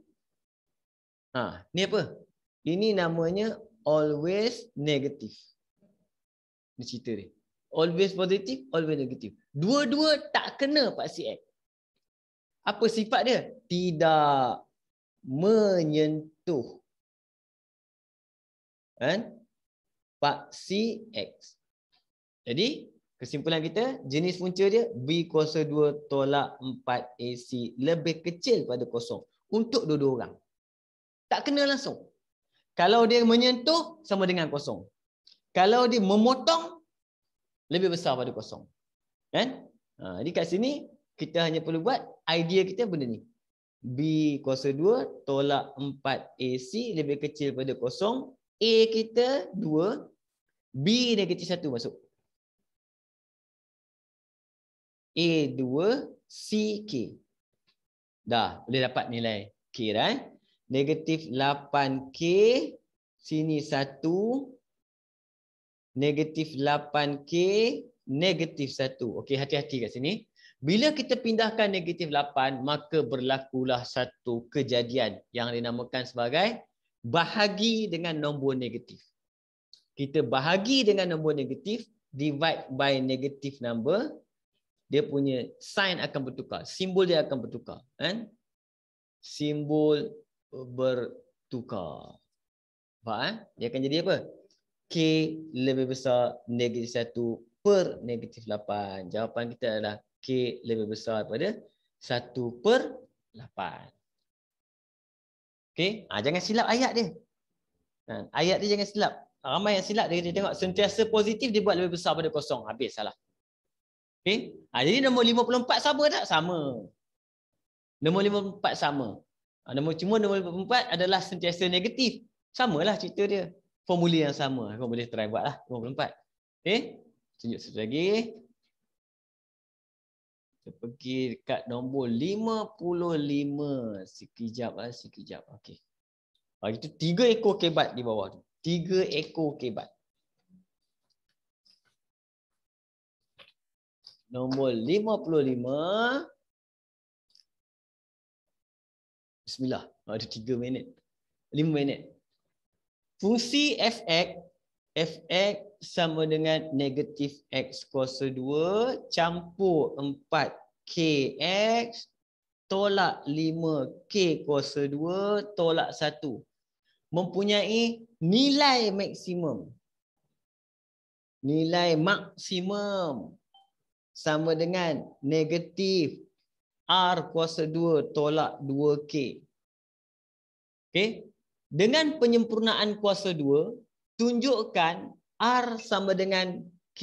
apa? Ini namanya always negatif. Ini cerita dia. Always positif, always negatif. Dua-dua tak kena paksi X. Apa sifat dia? Tidak menyentuh paksi X. Jadi, kesimpulan kita, jenis punca dia B kuasa 2 tolak 4 AC lebih kecil pada kosong. Untuk dua-dua orang. Tak kena langsung. Kalau dia menyentuh, sama dengan kosong. Kalau dia memotong, lebih besar pada kosong. Kan? Jadi kat sini, kita hanya perlu buat idea kita benda ni. B kuasa 2 tolak 4 AC lebih kecil pada kosong. A kita 2. B negatif 1 masuk. A2 C K. Dah boleh dapat nilai K dah. Negatif 8K. Sini 1. Negatif 8K. Negatif 1. Okey, hati-hati kat sini. Bila kita pindahkan negatif 8, maka berlakulah satu kejadian yang dinamakan sebagai bahagi dengan nombor negatif. Kita bahagi dengan nombor negatif, divide by negative number, dia punya sign akan bertukar. Simbol dia akan bertukar. Simbol bertukar. Faham? Dia akan jadi apa? K lebih besar negatif 1 per negatif 8. Jawapan kita adalah K lebih besar daripada 1 per 8. Okey, jangan silap ayat dia. Ayat dia jangan silap. Ramai yang silap dia tengok sentiasa positif dia buat lebih besar daripada kosong. Habis salah. Okey. Jadi nombor 54 sama tak? Sama. Nombor 54 sama. Cuma nombor 54 adalah sentiasa negatif. Samalah cerita dia. Formula yang sama. Kau boleh try buat lah. 54. Okey. Tunjuk satu lagi. Kita pergi dekat nombor 55. Sekejap. Okey. Itu 3 ekor kebat di bawah tu. 3 ekor kebat. Nombor 55. Bismillah. Ada 3 minit. 5 minit. Fungsi fx sama dengan negatif X kuasa 2 campur 4KX tolak 5K kuasa 2 tolak 1. Mempunyai nilai maksimum. Nilai maksimum sama dengan negatif R kuasa 2 tolak 2K. Okey. Dengan penyempurnaan kuasa 2, tunjukkan R sama dengan K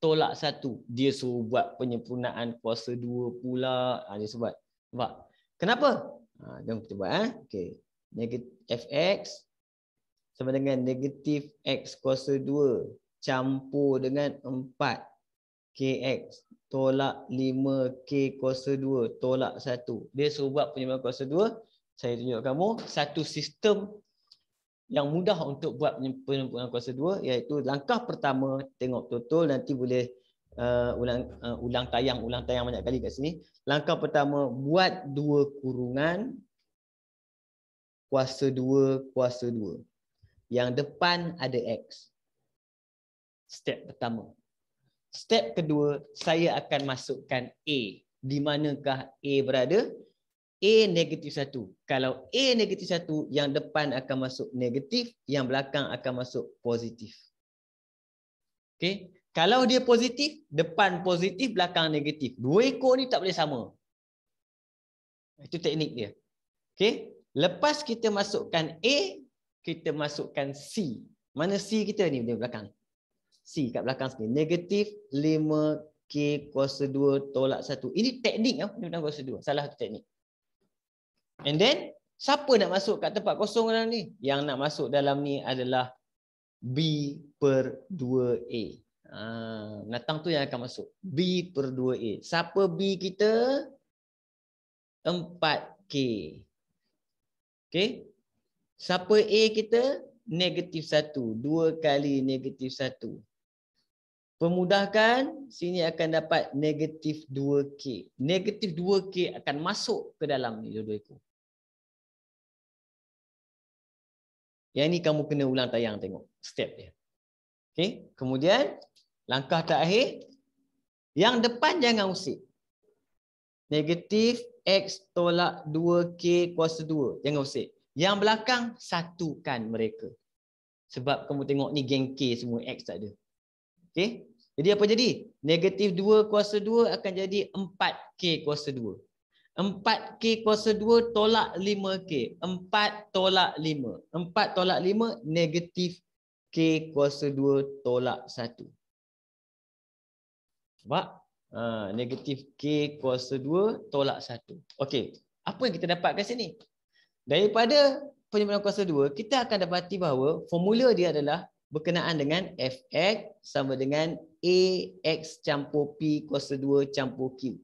tolak 1. Dia suruh buat penyempurnaan kuasa 2 pula. Dia sebut. Nampak? Kenapa? Jom kita buat. Okey. Negatif fx sama dengan negatif x kuasa 2 campur dengan 4kx tolak 5k kuasa 2 tolak 1. Dia suruh buat penyempurnaan kuasa 2. Saya tunjuk kamu satu sistem yang mudah untuk buat penyempurnaan kuasa 2, iaitu langkah pertama, tengok betul, nanti boleh ulang tayang banyak kali kat sini. Langkah pertama, buat 2 kurungan kuasa 2 kuasa 2. Yang depan ada X. Step pertama. Step kedua, saya akan masukkan A. Di manakah A berada? A negatif 1. Kalau A negatif 1, yang depan akan masuk negatif, yang belakang akan masuk positif. Okey. Kalau dia positif, depan positif, belakang negatif. Dua ekor ni tak boleh sama. Itu teknik dia. Okey. Lepas kita masukkan A, kita masukkan C. Mana C kita ni di belakang? C kat belakang sini. Negatif 5K kuasa 2 tolak 1. Ini teknik penyempurnaan kuasa 2. Salah satu teknik. And then, siapa nak masuk kat tempat kosong dalam ni? Yang nak masuk dalam ni adalah B per 2A. Natang tu yang akan masuk. B per 2A. Siapa B kita? 4K. Okay. Siapa A kita? Negatif 1. 2 kali negatif 1. Pemudahkan, sini akan dapat negatif 2K. Negatif 2K akan masuk ke dalam ni dua-dua ekor. Yang ni kamu kena ulang tayang tengok step dia. Okey, kemudian langkah terakhir, yang depan jangan usik. Negatif X tolak 2K kuasa 2. Jangan usik. Yang belakang satukan mereka. Sebab kamu tengok ni geng K semua, X tak ada. Okey, jadi apa jadi? Negatif 2 kuasa 2 akan jadi 4K kuasa 2. 4K kuasa 2 tolak 5K. 4 tolak 5. 4 tolak 5 negatif K kuasa 2 tolak 1. Nampak? Negatif K kuasa 2 tolak 1. Okey. Apa yang kita dapat kat sini? Daripada penyempurnaan kuasa 2, kita akan dapati bahawa formula dia adalah berkenaan dengan Fx sama dengan Ax campur P kuasa 2 campur Q.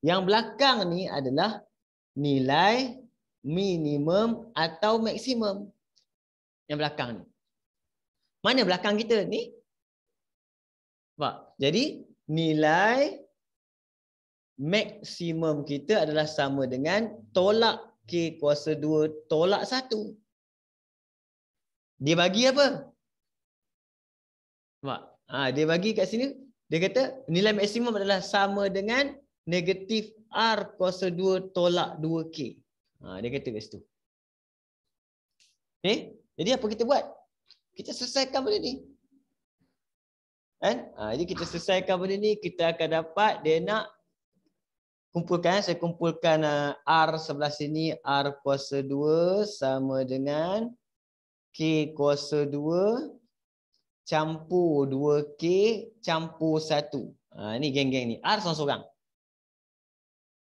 Yang belakang ni adalah nilai minimum atau maksimum. Yang belakang ni. Mana belakang kita ni? Nampak? Jadi nilai maksimum kita adalah sama dengan tolak K kuasa 2 tolak 1. Dia bagi apa? Nampak? Dia bagi kat sini, dia kata nilai maksimum adalah sama dengan negatif R kuasa 2 tolak 2K. Dia kata kat situ. Okay? Jadi apa kita buat? Kita selesaikan benda ni. Kan? Jadi kita selesaikan benda ni, kita akan dapat dia nak kumpulkan. Saya kumpulkan R sebelah sini. R kuasa 2 sama dengan K kuasa 2 campur 2K campur 1. Ni geng-geng ni. R seorang-seorang.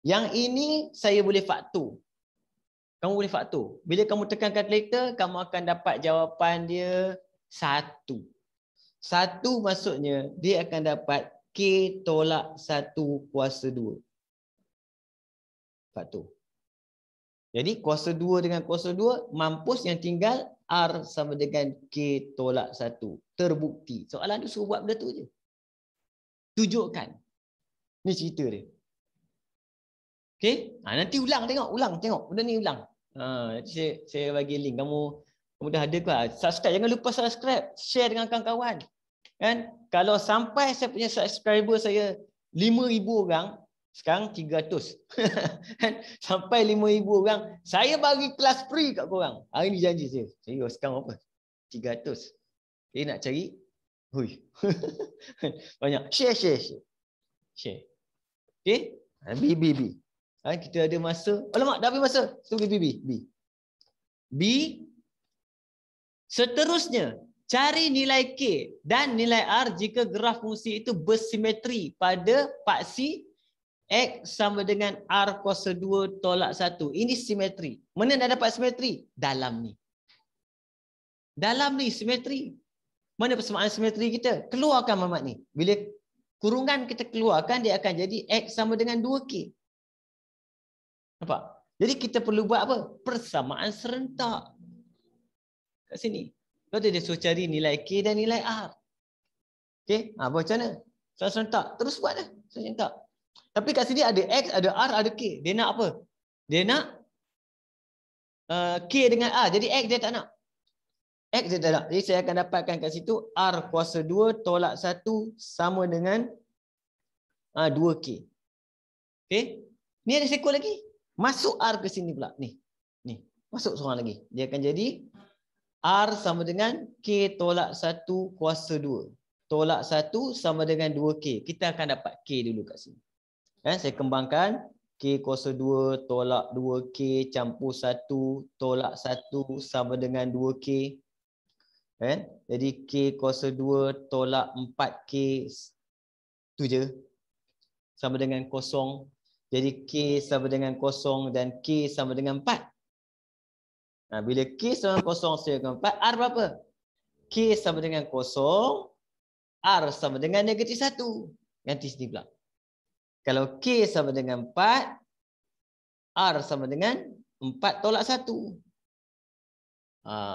Yang ini saya boleh faktor. Kamu boleh faktor. Bila kamu tekan kalkulator, kamu akan dapat jawapan dia 1. 1 maksudnya dia akan dapat K tolak 1 kuasa 2. Faktor. Jadi kuasa 2 dengan kuasa 2 mampus, yang tinggal R sama dengan K tolak 1. Terbukti. Soalan tu suruh buat benda tu je. Tunjukkan. Ni cerita dia. Okey, nanti ulang tengok benda ni ulang. Nanti saya bagi link, kamu dah ada ke? Subscribe, jangan lupa subscribe, share dengan kawan-kawan. Kan? Kalau sampai saya punya subscriber saya 5,000 orang, sekarang 300. Kan? Sampai 5,000 orang, saya bagi kelas free kat korang. Hari ni janji saya. Serius, sekarang apa? 300. Dia nak cari, hui. Banyak. Share. Okay? B. Kita ada masa. Alamak, dah habis masa. Tunggu B. Seterusnya, cari nilai K dan nilai R jika graf fungsi itu bersimetri pada paksi X sama dengan R kuasa 2 tolak 1. Ini simetri. Mana dah dapat simetri? Dalam ni. Dalam ni simetri. Mana persamaan simetri kita? Keluarkan mamat ni. Bila kurungan kita keluarkan, dia akan jadi X sama dengan 2K. Nampak? Jadi kita perlu buat apa? Persamaan serentak. Kat sini. Lepas tu dia suruh cari nilai K dan nilai R. Okey, macam mana? Soal serentak. Terus buat dah. Soal serentak. Tapi kat sini ada X, ada R, ada K. Dia nak apa? Dia nak K dengan R. Jadi X dia tak nak. X dia tak nak. Jadi saya akan dapatkan kat situ R kuasa 2 tolak 1 sama dengan 2K. Okey. Ni ada sekol lagi. Masuk R ke sini pula. Ni. Masuk seorang lagi. Dia akan jadi R sama dengan K tolak 1 kuasa 2. Tolak 1 sama dengan 2K. Kita akan dapat K dulu kat sini. Saya kembangkan. K kuasa 2 tolak 2K campur 1 tolak 1 sama dengan 2K. Jadi K kuasa 2 tolak 4K. Itu je. Sama dengan 0. Jadi K sama dengan 0 dan K sama dengan 4. Bila K sama dengan 0 sama dengan 4, R berapa? K sama dengan 0, R sama dengan negatif 1. Ganti sini pula. Kalau K sama dengan 4, R sama dengan 4 tolak 1.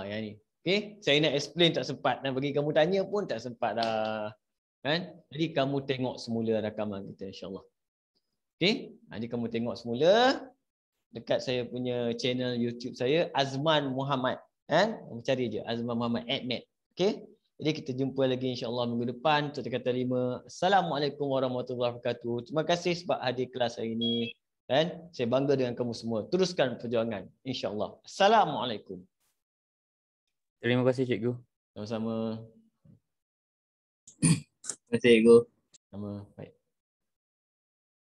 Yang ni. Okay? Saya nak explain tak sempat. Dan bagi kamu tanya pun tak sempat dah. Kan? Jadi kamu tengok semula rakaman kita insyaAllah. Okay? Jadi kamu tengok semula. Dekat saya punya channel YouTube saya, Azman Muhammad. Cari je Azman Muhammad @net. Okey. Jadi kita jumpa lagi insya-Allah minggu depan untuk kata 5. Assalamualaikum warahmatullahi wabarakatuh. Terima kasih sebab hadir kelas hari ini. Saya bangga dengan kamu semua. Teruskan perjuangan insya-Allah. Assalamualaikum. Terima kasih cikgu. Sama-sama. Terima kasih cikgu. Sama. Baik.